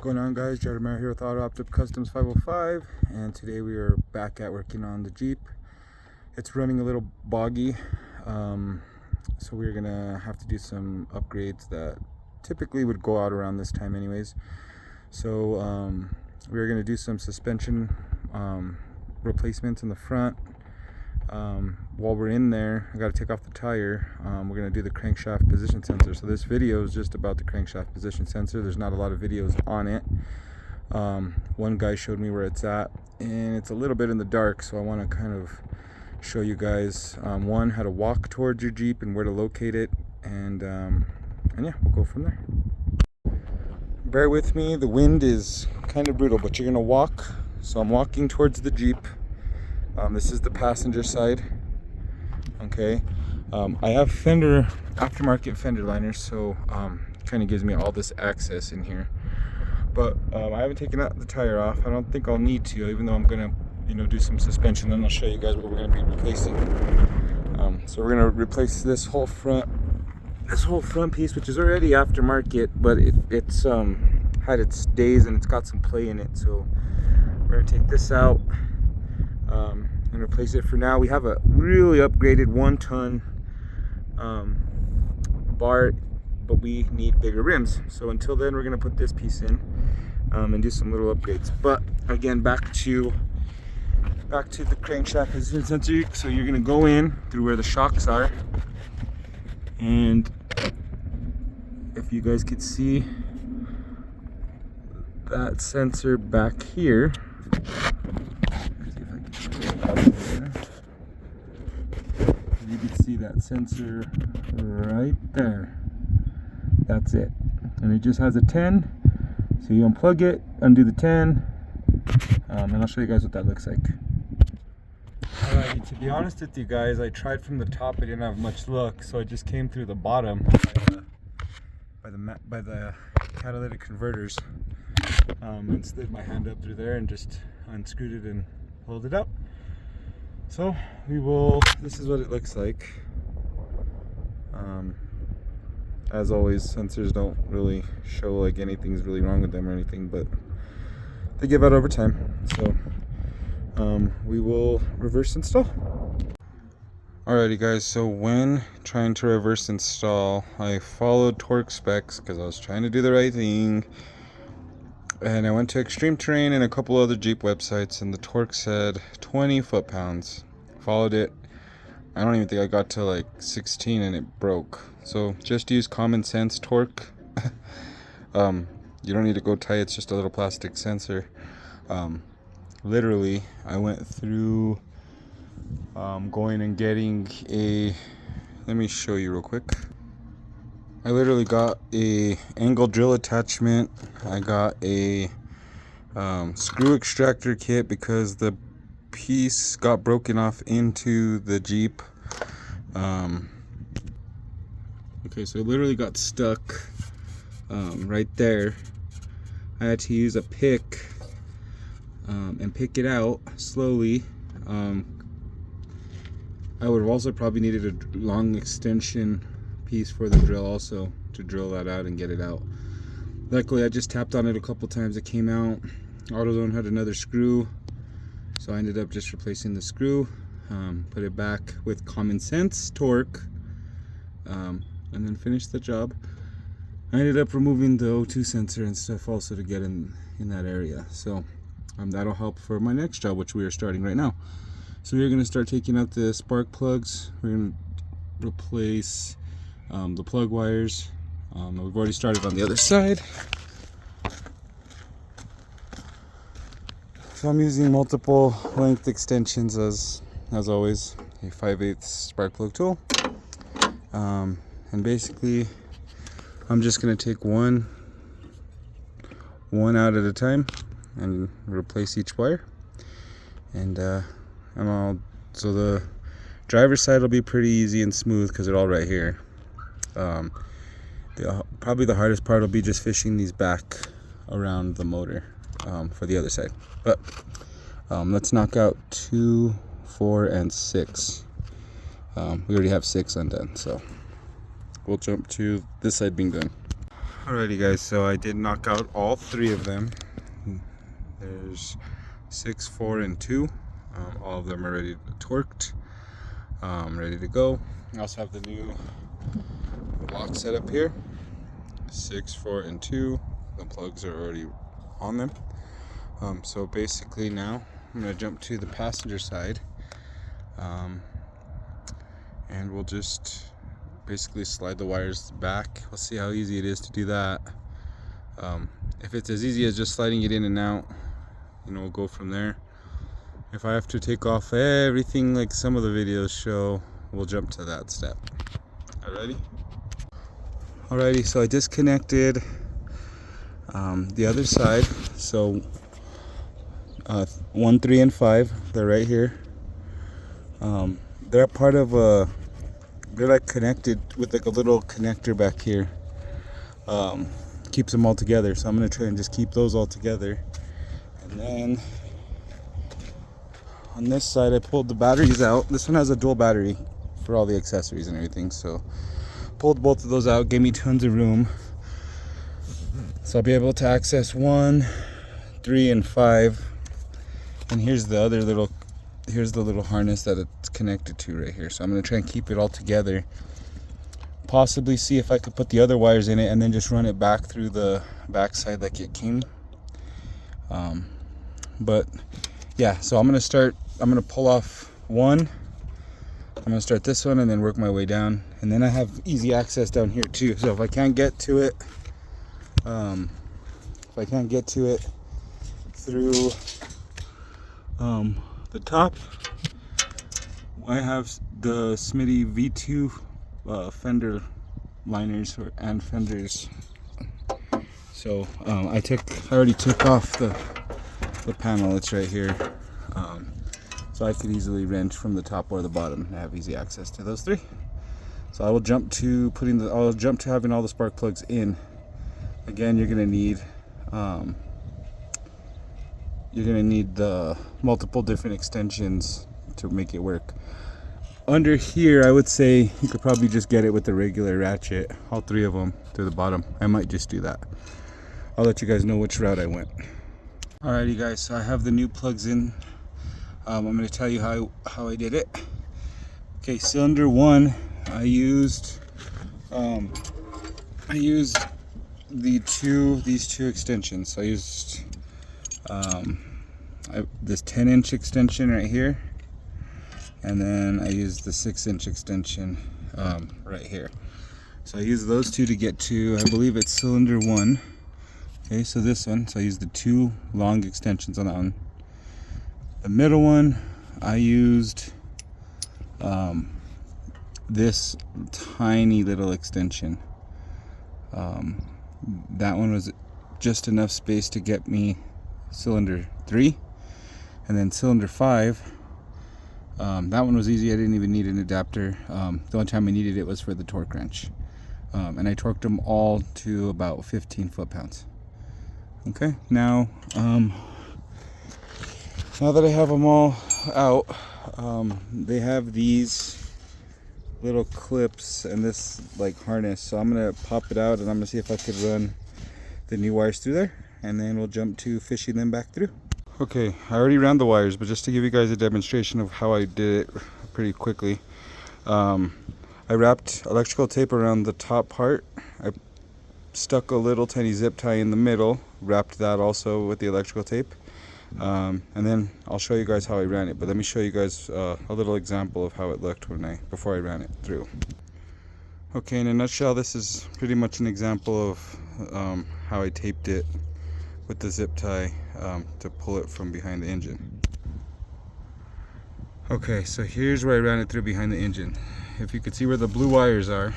Going on, guys? Jeremiah here with Auto Optic Customs 505, and today we are back at working on the Jeep. It's running a little boggy, so we're gonna have to do some upgrades that typically would go out around this time anyways. So we're gonna do some suspension replacements in the front. While we're in there, I got to take off the tire. We're going to do the crankshaft position sensor. So this video is just about the crankshaft position sensor. There's not a lot of videos on it. One guy showed me where it's at, and it's a little bit in the dark, so I want to kind of show you guys one, how to walk towards your Jeep and where to locate it, and yeah, we'll go from there. Bear with me, the wind is kind of brutal, but you're going to walk. So I'm walking towards the Jeep. This is the passenger side. Okay, I have aftermarket fender liners, so kind of gives me all this access in here. But I haven't taken out the tire off. I don't think I'll need to, even though I'm gonna, do some suspension. Then I'll show you guys what we're gonna be replacing. So we're gonna replace this whole front piece, which is already aftermarket, but it's had its days and it's got some play in it. So we're gonna take this out. And replace it. For now, we have a really upgraded 1-ton bar, but we need bigger rims. So until then, we're going to put this piece in and do some little upgrades. But again, back to the crankshaft position sensor. So you're going to go in through where the shocks are, and if you guys could see that sensor back here. You can see that sensor right there. That's it. And it just has a 10. So you unplug it, undo the 10, and I'll show you guys what that looks like. Alright, to be honest with you guys, I tried from the top. I didn't have much luck, so I just came through the bottom by the catalytic converters, and slid my hand up through there and just unscrewed it and pulled it up. So this is what it looks like. As always, sensors don't really show like anything's really wrong with them or anything, but they give out over time. So we will reverse install. Alrighty guys, so when trying to reverse install, I followed torque specs because I was trying to do the right thing. And I went to Extreme Terrain and a couple other Jeep websites, and the torque said 20 foot-pounds. Followed it. I don't even think I got to like 16 and it broke. So just use common sense torque. You don't need to go tight, it's just a little plastic sensor. Literally, I went through going and getting let me show you real quick. I literally got a angle drill attachment. I got a screw extractor kit because the piece got broken off into the Jeep. Okay, so it literally got stuck right there. I had to use a pick and pick it out slowly. I would have also probably needed a long extension piece for the drill also to drill that out and get it out. Luckily, I just tapped on it a couple times. It came out. AutoZone had another screw, so I ended up just replacing the screw, put it back with common sense torque, and then finished the job. I ended up removing the O2 sensor and stuff also to get in that area. So that'll help for my next job, which we are starting right now. So we're going to start taking out the spark plugs. We're going to replace the plug wires. We've already started on the other side. So I'm using multiple length extensions as always, a 5/8 spark plug tool. And basically I'm just going to take one out at a time and replace each wire. And so the driver's side will be pretty easy and smooth because they're all right here. Probably the hardest part will be just fishing these back around the motor for the other side. But let's knock out 2, 4, and 6. We already have 6 undone, so we'll jump to this side being done. Alrighty guys, so I did knock out all three of them. There's 6, 4, and 2. All of them are ready to torqued, ready to go. I also have the new block set up here. 6, 4, and 2. The plugs are already on them. So basically now I'm going to jump to the passenger side, and we'll just basically slide the wires back. We'll see how easy it is to do that. If it's as easy as just sliding it in and out, we'll go from there. If I have to take off everything like some of the videos show, we'll jump to that step. Alrighty, so I disconnected the other side. So 1, 3, and 5, they're right here. They're part of a, they're like connected with like a little connector back here. Keeps them all together. So I'm gonna try and just keep those all together. And then on this side, I pulled the batteries out. This one has a dual battery for all the accessories and everything. So pulled both of those out, gave me tons of room. So I'll be able to access 1, 3, and 5. And here's the other little, here's the little harness that it's connected to right here. So I'm gonna try and keep it all together. Possibly see if I could put the other wires in it and then just run it back through the backside like it came. But yeah, so I'm gonna pull off one. I'm gonna start this one and then work my way down, and then I have easy access down here too. So if I can't get to it, through the top, I have the Smitty V2 fender liners and fenders. So I already took off the panel. It's right here. So I could easily wrench from the top or the bottom and have easy access to those three. So I will jump to having all the spark plugs in. Again, you're gonna need the multiple different extensions to make it work. Under here, I would say you could probably just get it with the regular ratchet, all three of them to the bottom. I might just do that. I'll let you guys know which route I went. Alrighty guys, so I have the new plugs in. I'm going to tell you how I did it. Okay, cylinder 1, I used these two extensions. So I used this 10-inch extension right here, and then I used the 6-inch extension right here. So I used those two to get to, I believe it's cylinder 1. Okay, so this one, so I used the 2 long extensions on that one. The middle one, I used this tiny little extension. That one was just enough space to get me cylinder 3. And then cylinder 5, that one was easy. I didn't even need an adapter. The only time I needed it was for the torque wrench. And I torqued them all to about 15 foot-pounds. Okay, now that I have them all out, they have these little clips and this like harness. So I'm gonna pop it out and I'm gonna see if I could run the new wires through there, and then we'll jump to fishing them back through. Okay, I already ran the wires, but just to give you guys a demonstration of how I did it pretty quickly, I wrapped electrical tape around the top part. I stuck a little tiny zip tie in the middle, wrapped that also with the electrical tape, and then I'll show you guys how I ran it. But let me show you guys a little example of how it looked before I ran it through. Okay, in a nutshell, this is pretty much an example of how I taped it with the zip tie to pull it from behind the engine. Okay, so here's where I ran it through behind the engine. If you could see where the blue wires are,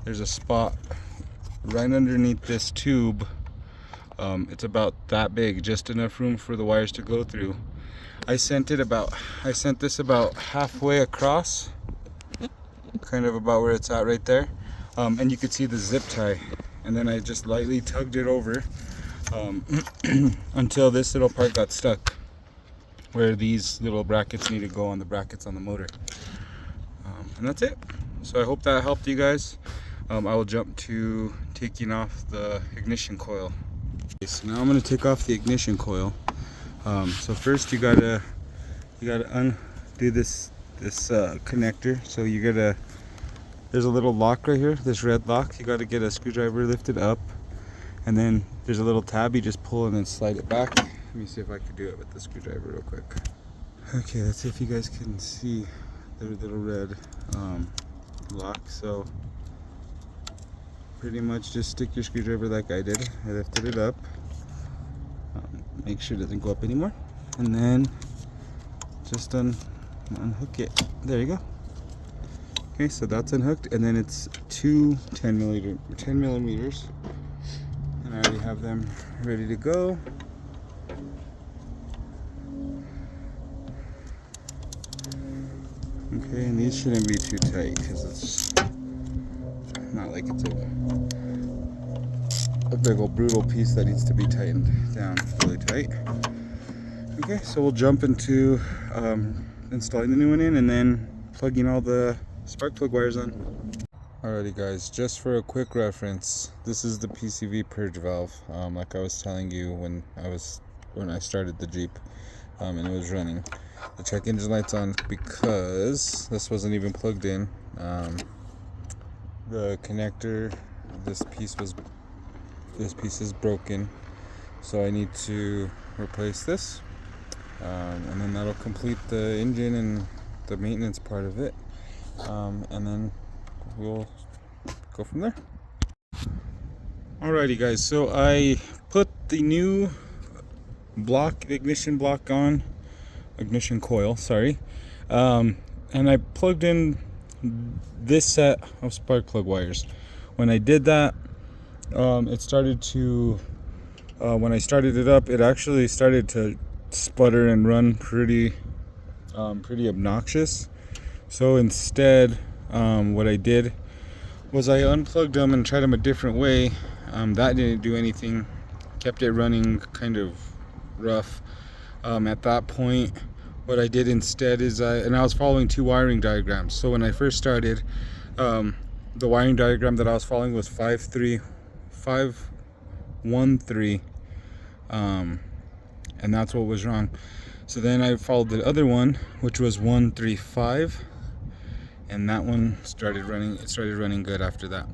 there's a spot right underneath this tube. It's about that big, just enough room for the wires to go through. I sent this about halfway across, kind of about where it's at right there, and you could see the zip tie, and then I just lightly tugged it over until this little part got stuck where these little brackets need to go on the brackets on the motor, and that's it. So I hope that helped you guys. I will jump to taking off the ignition coil. Okay, so now I'm going to take off the ignition coil. So first you gotta undo this connector. So there's a little lock right here, this red lock. You gotta get a screwdriver, lift it up, and then there's a little tab. You just pull and then slide it back. Let me see if I can do it with the screwdriver real quick. Okay, let's see if you guys can see the little red lock. So pretty much just stick your screwdriver like I did. I lifted it up. Make sure it doesn't go up anymore, and then just unhook it. There you go. Okay, so that's unhooked, and then it's two 10 millimeters, and I already have them ready to go. Okay, and these shouldn't be too tight because it's not like it's a big old brutal piece that needs to be tightened down really tight. Okay, so we'll jump into installing the new one in and then plugging all the spark plug wires on. Alrighty guys, just for a quick reference, this is the PCV purge valve, like I was telling you when I started the Jeep, and it was running. The check engine light's on because this wasn't even plugged in. The connector, this piece is broken, so I need to replace this, and then that'll complete the engine and the maintenance part of it, and then we'll go from there. Alrighty guys, so I put the new ignition coil, sorry, and I plugged in this set of spark plug wires. When I did that, it started to, when I started it up, it actually started to sputter and run pretty obnoxious. So instead, what I did was I unplugged them and tried them a different way. That didn't do anything, kept it running kind of rough. At that point, what I did instead is I was following two wiring diagrams. So when I first started, the wiring diagram that I was following was 513, and that's what was wrong. So then I followed the other one, which was 135, and that one started running. It started running good after that.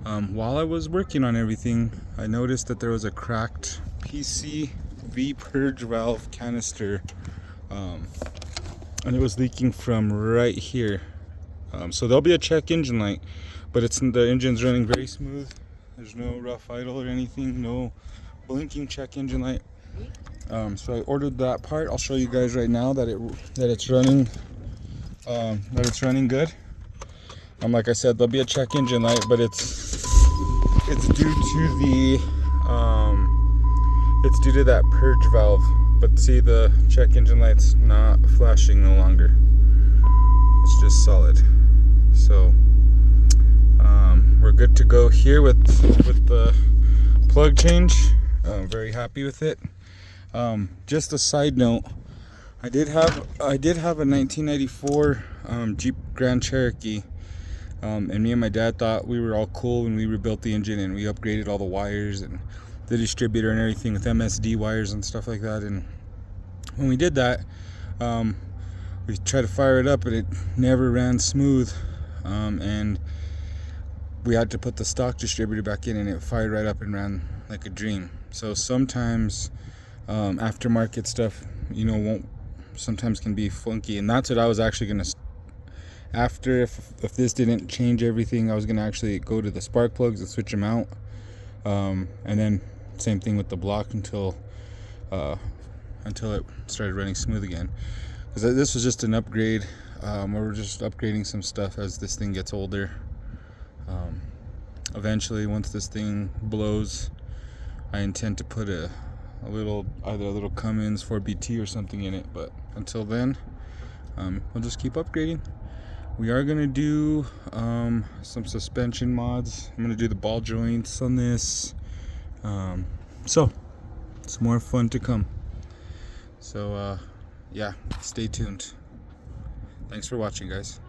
While I was working on everything, I noticed that there was a cracked PCV purge valve canister, and it was leaking from right here. So there'll be a check engine light, but the engine's running very smooth. There's no rough idle or anything, no blinking check engine light. So I ordered that part. I'll show you guys right now that it's running. That it's running good. Like I said, there'll be a check engine light, but it's due to that purge valve. But see, the check engine light's not flashing no longer. It's just solid. So we're good to go here with the plug change. I'm very happy with it. Just a side note, I did have a 1994 Jeep Grand Cherokee, and me and my dad thought we were all cool when we rebuilt the engine and we upgraded all the wires and the distributor and everything with MSD wires and stuff like that. And when we did that, we tried to fire it up and it never ran smooth, and we had to put the stock distributor back in and it fired right up and ran like a dream. So sometimes aftermarket stuff, sometimes can be funky, and that's what I was actually gonna, after if this didn't change everything, I was gonna actually go to the spark plugs and switch them out, and then same thing with the block until it started running smooth again, because this was just an upgrade. We're just upgrading some stuff as this thing gets older. Eventually, once this thing blows, I intend to put either a little Cummins 4BT or something in it, but until then, we'll just keep upgrading. We are gonna do some suspension mods. I'm gonna do the ball joints on this, so it's more fun to come. So yeah, stay tuned. Thanks for watching, guys.